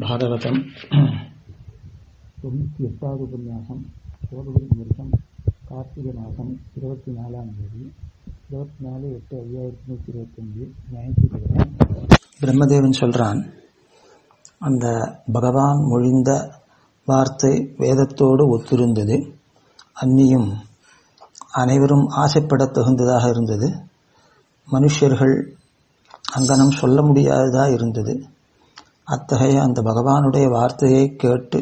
பாகவதம் 98வது உபன்யாசம். கோபகிரி வருஷம் கார்த்திகை மாதம் 24ஆம் தேதி 24/8/5125 ஞாயிற்றுக்கிழமை. பிரம்மதேவன் சொல்றான், அந்த பகவான் மொழிந்த வார்த்தை வேதத்தோடு ஒத்திருந்தது. அந்நியும் அனைவரும் ஆசைப்பட தகுந்ததாக இருந்தது. மனுஷர்கள் அங்கனம் சொல்ல முடியாததாக இருந்தது. அத்தகைய அந்த பகவானுடைய வார்த்தையை கேட்டு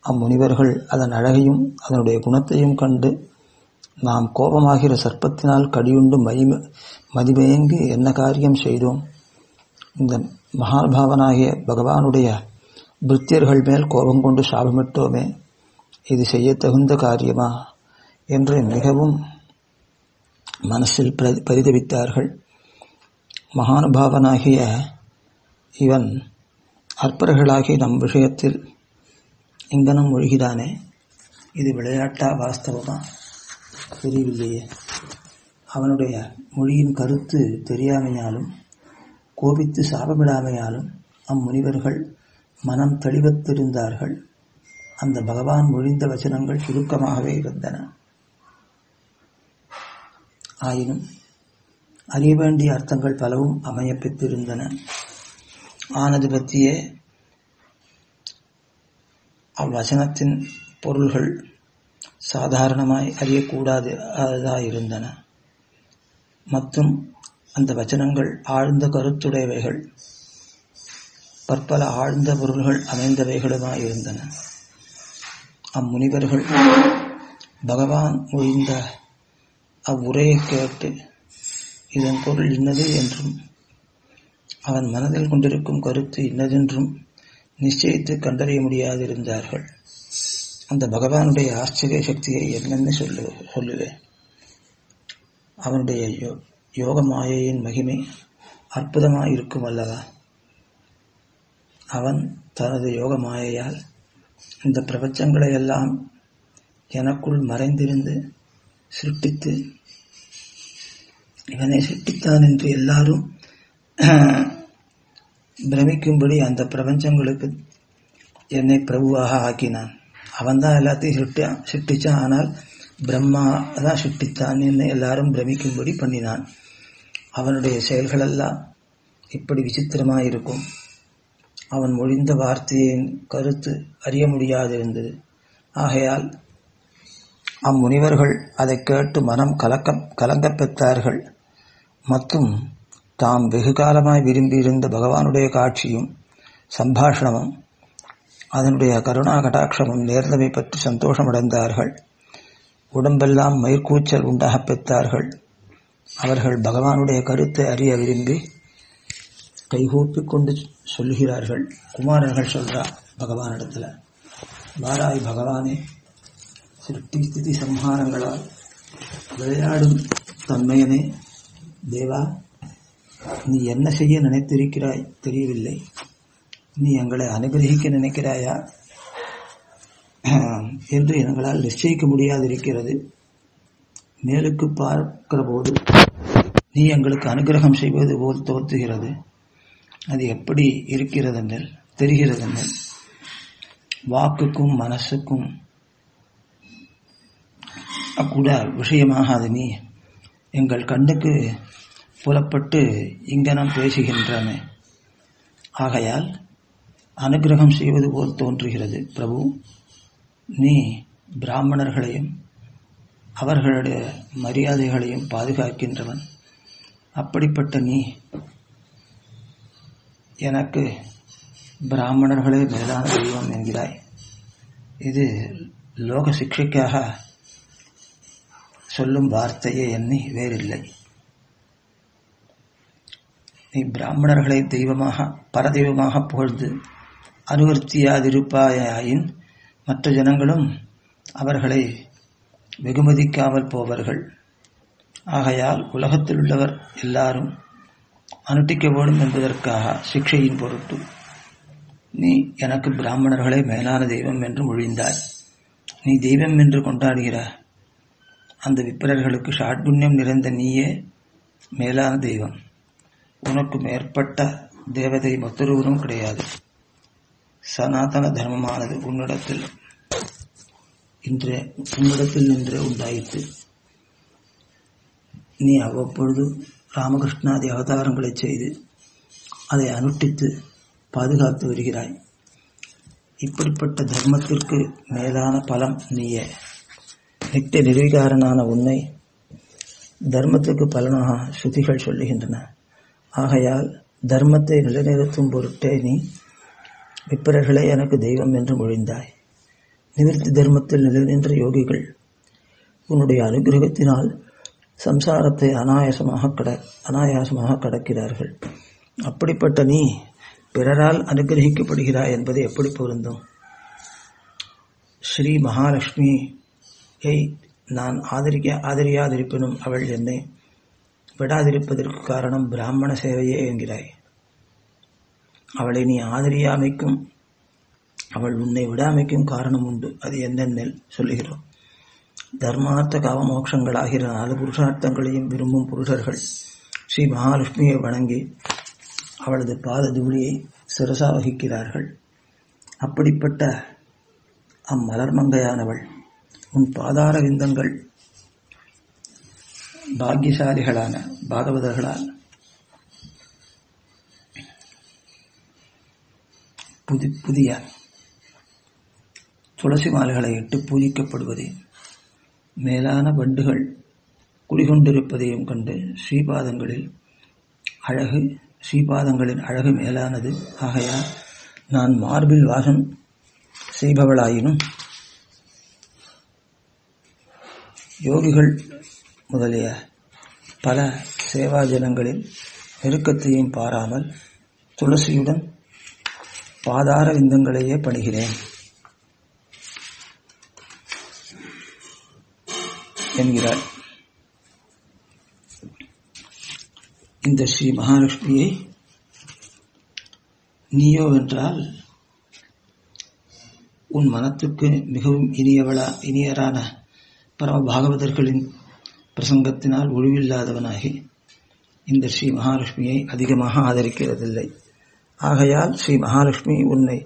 அம்முனிவர்கள் அதன் அழகையும் அதனுடைய குணத்தையும் கண்டு, நாம் கோபமாகிற சர்ப்பத்தினால் கடியுண்டு மதிமயங்கி என்ன காரியம் செய்தோம், இந்த மகாபாவனாகிய பகவானுடைய பிருத்தியர்கள் மேல் கோபம் கொண்டு சாபமிட்டோமே, இது செய்ய தகுந்த காரியமா என்று மிகவும் மனசில் பரிதவித்தார்கள். மகானுபாவனாகிய இவன் அற்பர்களாகி நம் விஷயத்தில் இங்கனம் மொழிகிறானே, இது விளையாட்டா வாஸ்தவமா தெரியவில்லையே. அவனுடைய மொழியின் கருத்து தெரியாமையாலும் கோபித்து சாபமிடாமையாலும் அம்முனிவர்கள் மனம் தெளிவத்திருந்தார்கள். அந்த பகவான் மொழிந்த வசனங்கள் சுருக்கமாகவே இருந்தன. ஆயினும் அறிய வேண்டிய அர்த்தங்கள் பலவும் அமையப்பெற்றிருந்தன. ஆனது பற்றியே அவ்வசனத்தின் பொருள்கள் சாதாரணமாய் அறியக்கூடாததாயிருந்தன. மற்றும் அந்த வச்சனங்கள் ஆழ்ந்த கருத்துடையவைகள், பற்பல ஆழ்ந்த பொருள்கள் அமைந்தவைகளுமாயிருந்தன. அம்முனிவர்கள் பகவான் மொழிந்த அவ்வுரையை கேட்டு இதன் பொருள் இன்னது என்றும் அவன் மனதில் கொண்டிருக்கும் கருத்து இன்னதென்றும் நிச்சயித்து கண்டறிய முடியாதிருந்தார்கள். அந்த பகவானுடைய ஆச்சரிய சக்தியை என்னென்னு சொல்லுவேன். அவனுடைய யோக மாயையின் மகிமை அற்புதமாயிருக்கும் அல்லவா. அவன் தனது யோக மாயையால் இந்த பிரபஞ்சங்களை எல்லாம் எனக்குள் மறைந்திருந்து சிருஷ்டித்து, இவனை சிருஷ்டித்தான் என்று எல்லாரும் பிரமிக்கும்படி அந்த பிரபஞ்சங்களுக்கு என்னை பிரபுவாக ஆக்கினான். அவன்தான் எல்லாத்தையும் சிருஷ்டிச்சான். ஆனால் பிரம்மா தான் சிருஷ்டித்தான் என்னை எல்லாரும் பிரமிக்கும்படி பண்ணினான். அவனுடைய செயல்களெல்லாம் இப்படி விசித்திரமாயிருக்கும். அவன் மொழிந்த வார்த்தையின் கருத்து அறிய முடியாதிருந்தது. ஆகையால் அம்முனிவர்கள் அதை கேட்டு மனம் கலங்கப் பெற்றார்கள். மற்றும் தாம் வெகு காலமாய் விரும்பியிருந்த பகவானுடைய காட்சியும் சம்பாஷணமும் அதனுடைய கருணா கடாட்சமும் நேர்ந்தமை பற்றி சந்தோஷமடைந்தார்கள். உடம்பெல்லாம் மயிர்கூச்சல் உண்டாகப் பெற்றார்கள். அவர்கள் பகவானுடைய கருத்தை அறிய விரும்பி கைகூப்பிக் கொண்டு சொல்லுகிறார்கள். குமாரர்கள் சொல்றா பகவானிடத்துல, வாராய் பகவானே, சிருஷ்டி ஸ்திதி சம்ஹாரங்களால் விளையாடும் தன்மையனே தேவா, நீ என்ன செய்ய நினைத்திருக்கிறாய் தெரியவில்லை. நீ எங்களை அனுகிரகிக்க நினைக்கிறாயா என்று எங்களால் நிச்சயிக்க முடியாதிருக்கிறது. மேலுக்கு பார்க்கிற போது நீ எங்களுக்கு அனுகிரகம் செய்வது போல் தோற்றுகிறது. அது எப்படி இருக்கிறதென்றால் தெரிகிறதென்றால் வாக்குக்கும் மனசுக்கும் கூட விஷயமாக அது நீ எங்கள் கண்ணுக்கு புலப்பட்டு இங்கனம் பேசுகின்றன. ஆகையால் அனுகிரகம் செய்வது போல் தோன்றுகிறது. பிரபு, நீ பிராமணர்களையும் அவர்களுடைய மரியாதைகளையும் பாதுகாக்கின்றவன். அப்படிப்பட்ட நீ எனக்கு பிராமணர்களே மேலான தெய்வம் என்கிறாய். இது லோக சிக்ஷைக்காக சொல்லும் வார்த்தையே எண்ணி வேறில்லை. நீ பிராமணர்களை தெய்வமாக பரதெய்வமாக புகழ்ந்து அனுவர்த்தியாதிருப்பாயின் மற்ற ஜனங்களும் அவர்களை வெகுமதிக்காமல் போவார்கள். ஆகையால் உலகத்தில் உள்ளவர் எல்லாரும் அனுஷ்டிக்க வேண்டும் என்பதற்காக சிக்ஷையின் பொருட்டு நீ எனக்கு பிராமணர்களை மேலான தெய்வம் என்று மொழிந்தாய். நீ தெய்வம் என்று கொண்டாடுகிற அந்த விப்பிரர்களுக்கு ஷாட்குண்யம் நிறைந்த நீயே மேலான தெய்வம். உனக்கு மேற்பட்ட தேவதை மற்றொருவரும் கிடையாது. சனாதன தர்மமானது உன்னிடத்தில் நின்று உண்டாயிற்று. நீ அவ்வப்பொழுது ராமகிருஷ்ணாதி அவதாரங்களை செய்து அதை அனுஷ்டித்து பாதுகாத்து வருகிறாய். இப்படிப்பட்ட தர்மத்திற்கு மேலான பலம் நீயே. நித்திய நிர்விகாரனான உன்னை தர்மத்துக்கு பலனாக ஸ்ருதிகள் சொல்லுகின்றன. ஆகையால் தர்மத்தை நிலைநிறுத்தும் பொருட்டே நீ விப்பிரர்களே எனக்கு தெய்வம் என்று மொழிந்தாய். நிவிருத்தி தர்மத்தில் நிலைநின்ற யோகிகள் உன்னுடைய அனுகிரகத்தினால் சம்சாரத்தை அனாயாசமாக கடக்கிறார்கள். அப்படிப்பட்ட நீ பிறரால் அனுகிரகிக்கப்படுகிறாய் என்பது எப்படி பொருந்தும்? ஸ்ரீ மகாலட்சுமியை நான் ஆதரியாதிருப்பினும் அவள் என்னை விடாதிருப்பதற்கு காரணம் பிராமண சேவையே என்கிறாய். அவளை நீ ஆதரியாமைக்கும் அவள் உன்னை விடாமைக்கும் காரணம் உண்டு. அது என்னென்னில் சொல்லுகிறோம். தர்மார்த்த காமமோட்சங்களாகிற 4 புருஷார்த்தங்களையும் விரும்பும் புருஷர்கள் ஸ்ரீ மகாலட்சுமியை வணங்கி அவளது பாத தூளியை சிரசா வகிக்கிறார்கள். அப்படிப்பட்ட அம்மலர்மங்கையானவள் உன் பாதார விந்தங்கள் பாக்கியசாலிகளான பாகவதர்களால் புதிய துளசி மாலைகளை இட்டு பூஜிக்கப்படுவதே மேலான வண்டுகள் குடிகொண்டிருப்பதையும் கண்டு ஸ்ரீபாதங்களின் அழகு மேலானது. ஆகையால் நான் மார்பில் வாசம் செய்பவளாயினும் யோகிகள் முதலிய பல சேவாஜனங்களின் நெருக்கத்தையும் பாராமல் துளசியுடன் பாதார விந்தங்களையே பணிகிறேன் என்கிறார். இந்த ஸ்ரீ மகாலட்சுமியை நீயோ என்றால் உன் மனத்துக்கு மிகவும் இனியரான பரம பாகவதர்களின் பிரசங்கத்தினால் ஒழிவில்லாதவனாகி இந்த ஸ்ரீ மகாலட்சுமியை அதிகமாக ஆதரிக்கிறதில்லை. ஆகையால் ஸ்ரீ மகாலட்சுமி உன்னை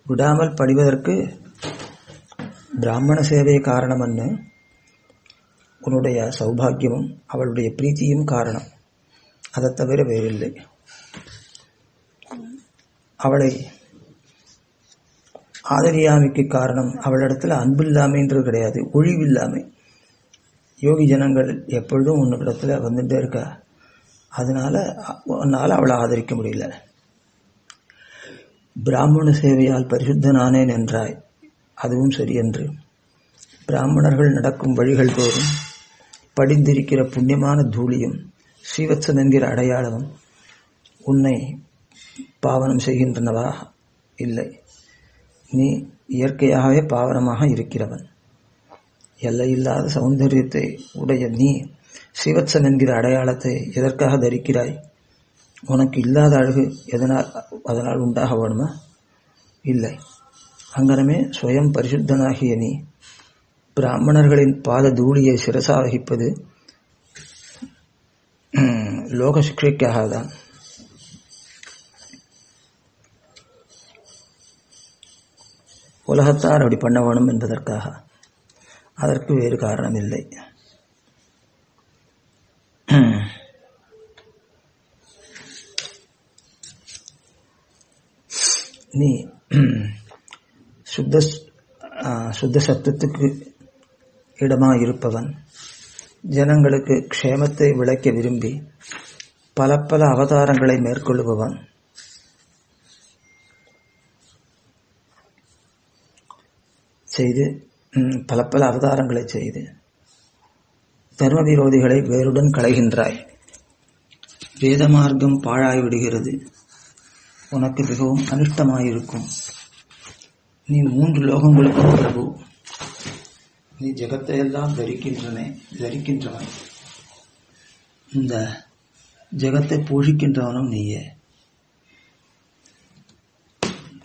விடாமல் படிவதற்கு பிராமண சேவை காரணமன்னு உன்னுடைய சௌபாகியமும் அவளுடைய பிரீத்தியும் காரணம். அதை தவிர வேறில்லை. அவளை ஆதரியாமைக்கு காரணம் அவளிடத்தில் அன்பில்லாமைன்றது கிடையாது, ஒழிவில்லாமை. யோகி ஜனங்கள் எப்பொழுதும் உன்னிடத்தில் வந்துட்டே இருக்கா. உன்னால் அவளை ஆதரிக்க முடியல. பிராமண சேவையால் பரிசுத்தனானேன் என்றாய். அதுவும் சரியென்று. பிராமணர்கள் நடக்கும் வழிகள் தோறும் படிந்திருக்கிற புண்ணியமான தூளியும் ஸ்ரீவத்சம் என்கிற அடையாளமும் உன்னை பாவனம் செய்கின்றனவா? இல்லை. நீ இயற்கையாகவே பாவனமாக இருக்கிறவன். எல்லையில்லாத சௌந்தரியத்தை உடைய நீ ஸ்ரீவத்சம் என்கிற அடையாளத்தை எதற்காக தரிக்கிறாய்? உனக்கு இல்லாத அழகு அதனால் உண்டாக வேணுமா? இல்லை. அங்கனமே ஸ்வயம் பரிசுத்தனாகிய நீ பிராமணர்களின் பாத தூளியை சிரசா வகிப்பது லோக சிக்ஷைக்காகத்தான். உலகத்தார் அப்படி பண்ண வேணும் என்பதற்காக. அதற்கு வேறு காரணம் இல்லை. நீ சுத்த சத்துவத்துக்கு இடமாக இருப்பவன். ஜனங்களுக்கு க்ஷேமத்தை விளைக்க விரும்பி பல அவதாரங்களை மேற்கொள்ளுபவன். பல அவதாரங்களை செய்து தர்ம விரோதிகளை வேருடன் களைகின்றாய். வேத மார்க்கம் பாழாய்விடுகிறது. உனக்கு மிகவும் அனிஷ்டமாயிருக்கும். நீ 3 லோகங்களுக்கும் பிரபு. நீ ஜெகத்தை எல்லாம் தரிக்கின்றவன். இந்த ஜெகத்தை போஷிக்கின்றவனும் நீயே.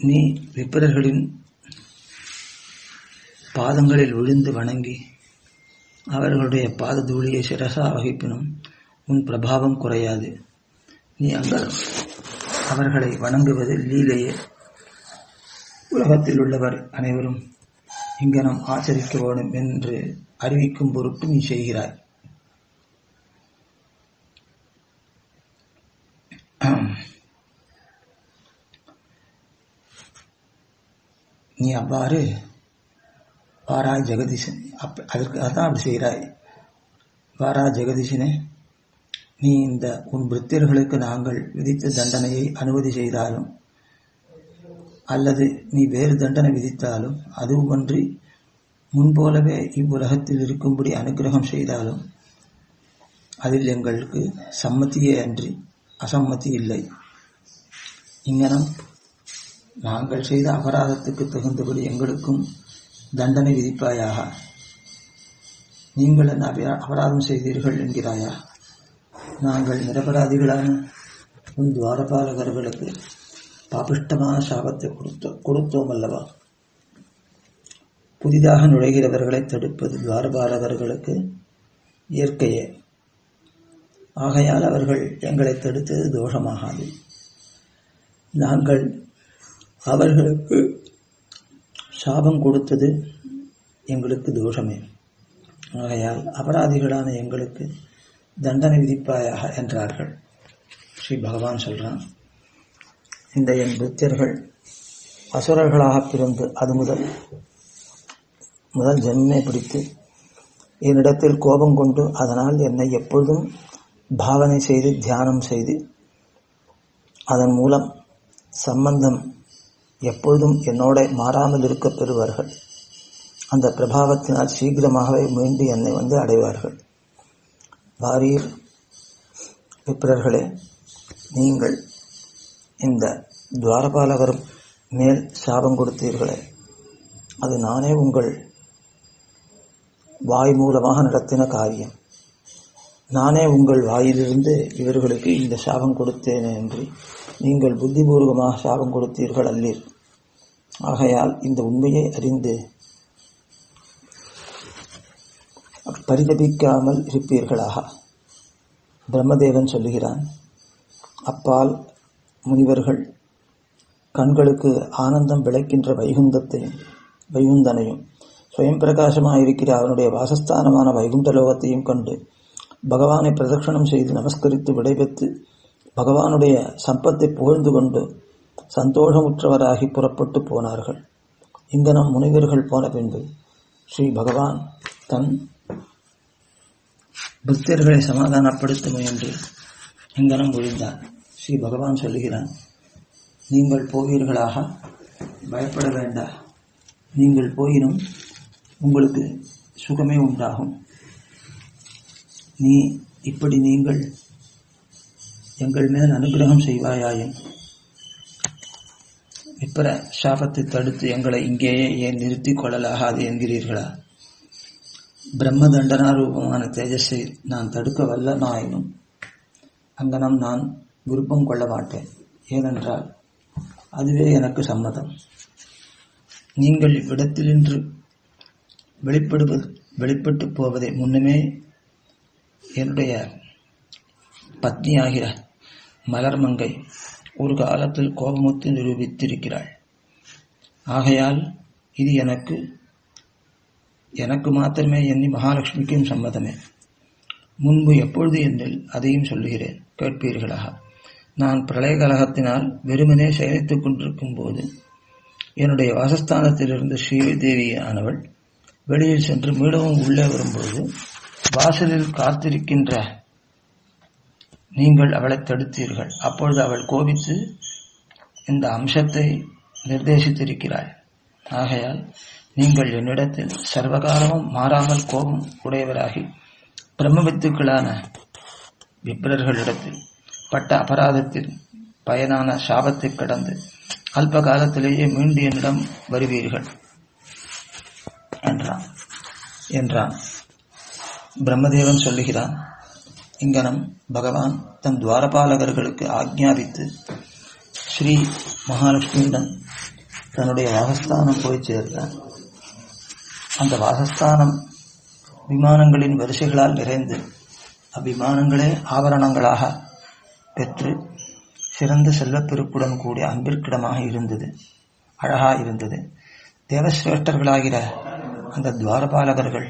நீ விப்ரர்களின் பாதங்களில் விழுந்து வணங்கி அவர்களுடைய பாத தூளியை சிரசா வகிப்பினும் உன் பிரபாவம் குறையாது. நீ அவர்களை வணங்குவது லீலையே. உலகத்தில் உள்ளவர் அனைவரும் இங்கனம் ஆச்சரிக்க வேண்டும் என்று அறிவிக்கும் பொருட்டு நீ செய்கிறாய். நீ அவ்வாறு வாராய் ஜெகதீசன், அதற்காகத்தான் அப்படி செய்கிறாய். வாரா ஜெகதீசனே, நீ இந்த உன் பிருத்தியர்களுக்கு நாங்கள் விதித்த தண்டனையை அனுமதி செய்தாலும் அல்லது நீ வேறு தண்டனை விதித்தாலும் அதுவுமன்றி முன்போலவே இவ்வுலகத்தில் இருக்கும்படி அனுகிரகம் செய்தாலும் அதில் எங்களுக்கு சம்மதியே அன்றி அசம்மதி இல்லை. இங்கனம் நாங்கள் செய்த அபராதத்துக்கு தகுந்தபடி எங்களுக்கும் தண்டனை விதிப்பாயாக. நீங்கள் என்ன அபராதம் செய்தீர்கள் என்கிறாயா? நாங்கள் நிரபராதிகளான உன் துவாரபாலகர்களுக்கு பாபிஷ்டமான சாபத்தை கொடுத்தோம் அல்லவா? புதிதாக நுழைகிறவர்களை தடுப்பது துவாரபாலகர்களுக்கு இயற்கையே. ஆகையால் அவர்கள் எங்களை தடுத்தது தோஷமாகாது. நாங்கள் அவர்களுக்கு சாபம் கொடுத்தது எங்களுக்கு தோஷமே. ஆகையால் அபராதிகளான எங்களுக்கு தண்டனை விதிப்பாயாக என்றார்கள். ஸ்ரீ பகவான் சொல்றான், இந்த என் புத்தியர்கள் அசுரர்களாக பிறந்து அது முதல் ஜென்மே பிடித்து என்னிடத்தில் கோபம் கொண்டு அதனால் என்னை எப்பொழுதும் பாவனை செய்து தியானம் செய்து அதன் மூலம் சம்பந்தம் எப்பொழுதும் என்னோட மாறாமல் இருக்க பெறுவார்கள். அந்த பிரபாவத்தினால் சீக்கிரமாகவே மீண்டு என்னை வந்து அடைவார்கள். வாரீர் விப்ரர்களே, நீங்கள் இந்த துவாரபாலகர் மேல் சாபம் கொடுத்தீர்களே, அது நானே உங்கள் வாய் மூலமாக நடத்தின காரியம். நானே உங்கள் வாயிலிருந்து இவர்களுக்கு இந்த சாபம் கொடுத்தேனே என்று நீங்கள் புத்திபூர்வமாக சாபம் கொடுத்தீர்கள் அல்லீர். ஆகையால் இந்த உண்மையை அறிந்து பரிதபிக்காமல் இருப்பீர்களாக. பிரம்மதேவன் சொல்லுகிறான், அப்பால் முனிவர்கள் கண்களுக்கு ஆனந்தம் விளைக்கின்ற வைகுந்தனையும் சுயம் பிரகாசமாயிருக்கிற அவனுடைய வாசஸ்தானமான வைகுண்ட லோகத்தையும் கண்டு பகவானை பிரதட்சணம் செய்து நமஸ்கரித்து விடைபெற்று பகவானுடைய சம்பத்தை புகழ்ந்து கொண்டு சந்தோஷமுற்றவராகி புறப்பட்டு போனார்கள். இங்கனம் முனிவர்கள் போன பின்பு ஸ்ரீ பகவான் தன் புத்தியர்களை சமாதானப்படுத்த முயன்று இங்கனம் ஒழிந்தார். ஸ்ரீ பகவான் சொல்லுகிறான், நீங்கள் போவீர்களாக, பயப்பட வேண்டாம். நீங்கள் போயினும் உங்களுக்கு சுகமே உண்டாகும். இப்படி நீங்கள் எங்கள் மேல் அனுகிரகம் செய்வாயாயின் விப்ர சாபத்தை தடுத்து எங்களை இங்கேயே ஏன் நிறுத்திக் கொள்ளலாகாது என்கிறீர்களா? பிரம்ம தண்டனாரூபமான தேஜஸை நான் தடுக்க வல்லனாயினும் அங்கனம் நான் விருப்பம் கொள்ள மாட்டேன். ஏனென்றால் அதுவே எனக்கு சம்மதம். நீங்கள் இவ்விடத்திலின்று வெளிப்பட்டு போவதை முன்னமே என்னுடைய பத்னியாகிற மலர்மங்கை ஒரு காலத்தில் கோபமுத்து நிரூபித்திருக்கிறாள். ஆகையால் இது எனக்கு மாத்திரமே எண்ணி மகாலட்சுமிக்கும் சம்மதமே. முன்பு எப்பொழுது என்னில் அதையும் சொல்லுகிறேன், கேட்பீர்களாக. நான் பிரளய கலகத்தினால் வெறுமனே செயலித்துக் கொண்டிருக்கும் போது என்னுடைய வாசஸ்தானத்திலிருந்து ஸ்ரீதேவியானவள் வெளியில் சென்று மீளவும் உள்ளே வரும்போது வாசலில் காத்திருக்கின்ற நீங்கள் அவளை தடுத்தீர்கள். அப்பொழுது அவள் கோபித்து இந்த அம்சத்தை நிர்தேசித்திருக்கிறாள். ஆகையால் நீங்கள் என்னிடத்தில் சர்வகாலமும் மாறாமல் கோபம் உடையவராகி பிரம்மவித்துக்களான விப்ரர்களிடத்தில் பட்ட அபராதத்தில் பயனான சாபத்தை கடந்து அல்ப காலத்திலேயே மீண்டு என்னிடம் வருவீர்கள் என்றான். பிரம்மதேவன் சொல்லுகிறான், இங்கனம் பகவான் தன் துவாரபாலகர்களுக்கு ஆக்ஞாபித்து ஸ்ரீ மகாலட்சுமியுடன் தன்னுடைய வாசஸ்தானம் போய் சேர்ந்தார். அந்த வாசஸ்தானம் விமானங்களின் வரிசைகளால் நிறைந்து அவ்விமானங்களே ஆபரணங்களாக பெற்று சிறந்த செல்வப்பெருக்குடன் கூடிய அன்பிற்கிடமாக இருந்தது. அழகாக இருந்தது. தேவசிரேஷ்டர்களாகிற அந்த துவாரபாலகர்கள்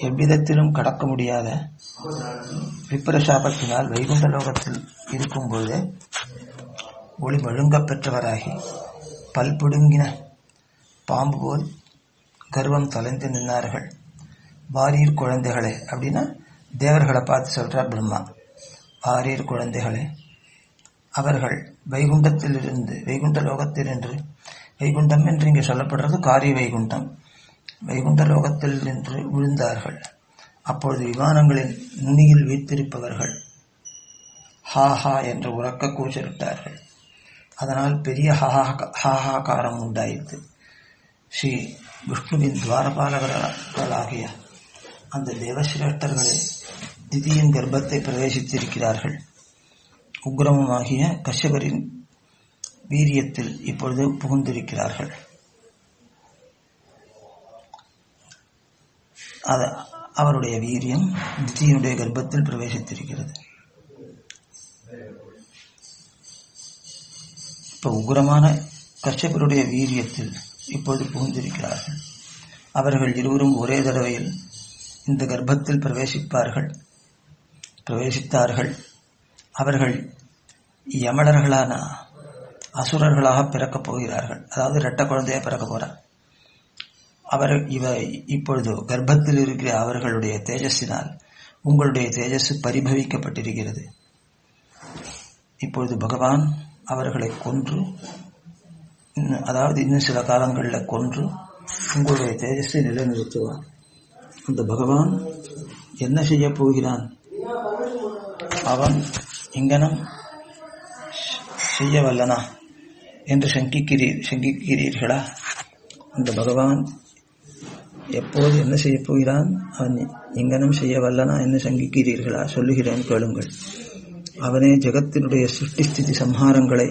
எவ்விதத்திலும் கடக்க முடியாத விப்ரசாபத்தினால் வைகுண்ட லோகத்தில் இருக்கும்போது ஒளி மழுங்கப் பெற்றவராகி பல்புடுங்கின பாம்பு போல் கர்வம் தொலைந்து நின்றார்கள். வாரீர் குழந்தைகளே அப்படின்னா தேவர்களை பார்த்து சொல்கிறார் பிரம்மா. வாரீர் குழந்தைகளே, அவர்கள் வைகுண்டத்திலிருந்து வைகுண்ட லோகத்தில் என்று வைகுண்டம் என்று இங்கே சொல்லப்படுறது காரி வைகுண்டம். வைகுண்ட லோகத்தில் நின்று விழுந்தார்கள். அப்பொழுது விமானங்களின் நுனியில் வைத்திருப்பவர்கள் ஹா ஹா என்று உறக்க கூச்சலிட்டார்கள். அதனால் பெரிய ஹாஹாகாரம் உண்டாயிற்று. ஸ்ரீ விஷ்ணுவின் துவாரபாலகர்களாகிய அந்த தேவசிரேஷ்டர்களே திதியின் கர்ப்பத்தை பிரவேசித்திருக்கிறார்கள். உக்ரமுமாகிய கஷ்யபரின் வீரியத்தில் இப்பொழுது புகுந்திருக்கிறார்கள். அவருடைய வீரியம் திதியினுடைய கர்ப்பத்தில் பிரவேசித்திருக்கிறது. இப்போ உக்ரமான கஷ்யபருடைய வீரியத்தில் இப்பொழுது புகுந்திருக்கிறார்கள். அவர்கள் இருவரும் ஒரே தடவையில் இந்த கர்ப்பத்தில் பிரவேசித்தார்கள். அவர்கள் யமளர்களான அசுரர்களாக பிறக்கப் போகிறார்கள். அதாவது இரட்ட குழந்தையாக பிறக்க போகிறார். இப்பொழுது கர்ப்பத்தில் இருக்கிற அவர்களுடைய தேஜஸினால் உங்களுடைய தேஜஸ் பரிபவிக்கப்பட்டிருக்கிறது. இப்பொழுது பகவான் அவர்களை கொன்று, அதாவது இன்னும் சில காலங்களில் கொன்று உங்களுடைய தேஜஸை நிலைநிறுத்துவான். அந்த பகவான் என்ன செய்ய போகிறான்? அவன் இங்கனம் செய்ய வல்லனா என்று சங்கிக்கிறீர்களா? அந்த பகவான் எப்போது என்ன செய்ய போகிறான்? அவன் இங்கனம் செய்ய வல்லனா என்று சங்கிக்கிறீர்களா? சொல்லுகிறேன், கேளுங்கள். அவனே ஜெகத்தினுடைய சிருஷ்டிஸ்திதி சம்ஹாரங்களை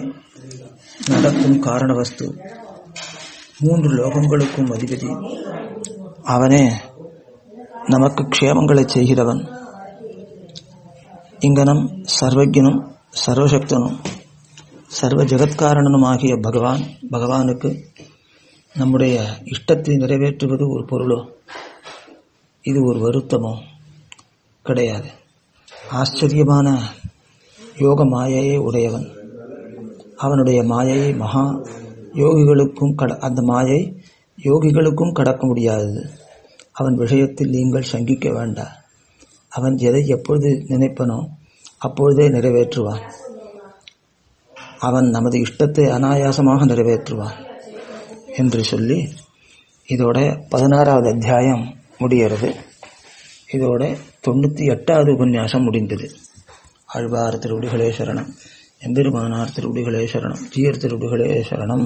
நடத்தும் காரணவஸ்து, 3 லோகங்களுக்கும் அதிபதி. அவனே நமக்கு க்ஷேமங்களை செய்கிறவன். இங்கனம் சர்வஜனும் சர்வசக்தனும் சர்வ ஜெகத்காரணனுமாகிய பகவானுக்கு நம்முடைய இஷ்டத்தை நிறைவேற்றுவது ஒரு பொருளோ, இது ஒரு வருத்தமோ கிடையாது. ஆச்சரியமான யோக மாயையை உடையவன். அவனுடைய மாயையை மகா யோகிகளுக்கும் அந்த மாயை யோகிகளுக்கும் கடக்க முடியாதது. அவன் விஷயத்தில் நீங்கள் சங்கிக்க வேண்டாம். அவன் எதை எப்பொழுது நினைப்பனோ அப்பொழுதே நிறைவேற்றுவான். அவன் நமது இஷ்டத்தை அனாயாசமாக நிறைவேற்றுவான் என்று சொல்லி இதோட 16வது அத்தியாயம் முடிகிறது. இதோட 98வது உபன்யாசம் முடிந்தது. ஆழ்வார் திருவடிகளே சரணம். எம்பெருமானார் திருவடிகளே சரணம். ஜீயர் திருவடிகளே சரணம்.